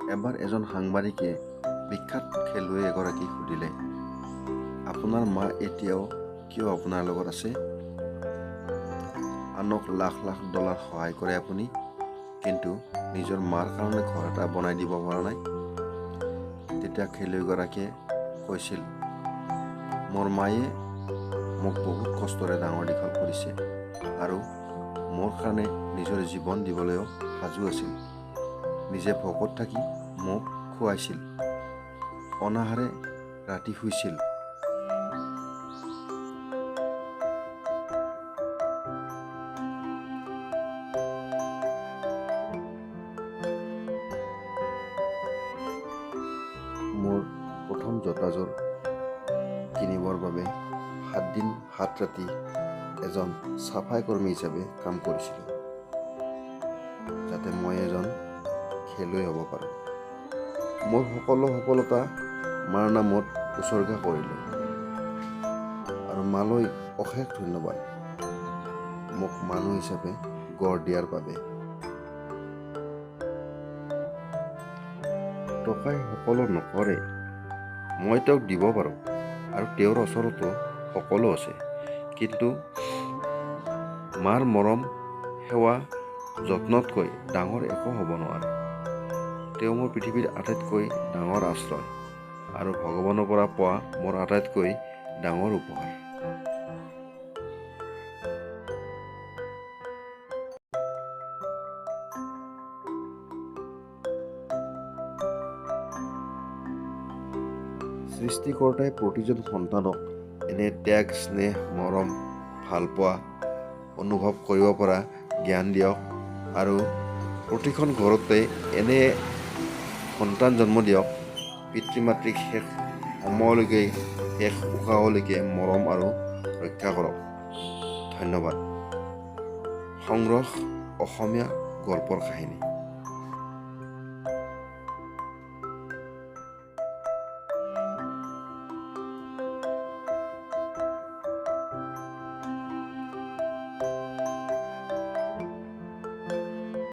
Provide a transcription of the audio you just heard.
এবাৰ এজন সাংবাদিকে বিখ্যাত খেলুৱৈ এগৰাকীক সুধিলে, আপোনাৰ মা এতিয়াও কিয় আপোনাৰ লগত আছে? আনক লাখ লাখ ডলাৰ সহায় কৰে আপুনি, কিন্তু নিজৰ মাৰ কাৰণে ঘৰ এটা বনাই দিব পৰা নাই। তেতিয়া খেলুৱৈগৰাকীয়ে কৈছিল, মোৰ মায়ে মোক বহুত কষ্টৰে ডাঙৰ দীঘল কৰিছে আৰু মোৰ কাৰণে নিজৰ জীৱন দিবলৈও সাজু আছিল। নিজে ভোকত থাকি মোক খুৱাইছিল, অনাহাৰে ৰাতি শুইছিল। মোৰ প্ৰথম জোতাযোৰ কিনিবৰ বাবে 7 দিন 7 ৰাতি এজন চাফাই কৰ্মী হিচাপে কাম কৰিছিলোঁ, যাতে মই এজন খেলুৱৈ হ'ব পাৰোঁ। মোৰ সকলো সফলতা মাৰ নামত উচৰ্গা কৰিলোঁ আৰু মালৈ অশেষ ধন্যবাদ মোক মানুহ হিচাপে গঢ় দিয়াৰ বাবে। টকাই সকলো নকৰে, মই তেওঁক দিব পাৰোঁ আৰু তেওঁৰ ওচৰতো সকলো আছে, কিন্তু মাৰ মৰম, সেৱা, যত্নতকৈ ডাঙৰ একো হ'ব নোৱাৰে। তেওঁ মোৰ পৃথিৱীৰ আটাইতকৈ ডাঙৰ আশ্ৰয় আৰু ভগৱানৰ পৰা পোৱা মোৰ আটাইতকৈ ডাঙৰ উপহাৰ। সৃষ্টিকৰ্তাই প্ৰতিজন সন্তানক এনে ত্যাগ, স্নেহ, মৰম, ভালপোৱা অনুভৱ কৰিব পৰা জ্ঞান দিয়ক আৰু প্ৰতিখন ঘৰতে এনে সন্তান জন্ম দিয়ক, পিতৃ মাতৃক শেষ সময়লৈকে, শেষ উশাহলৈকে মৰম আৰু ৰক্ষা কৰক। ধন্যবাদ। সংগ্ৰহ অসমীয়া গল্পৰ কাহিনী।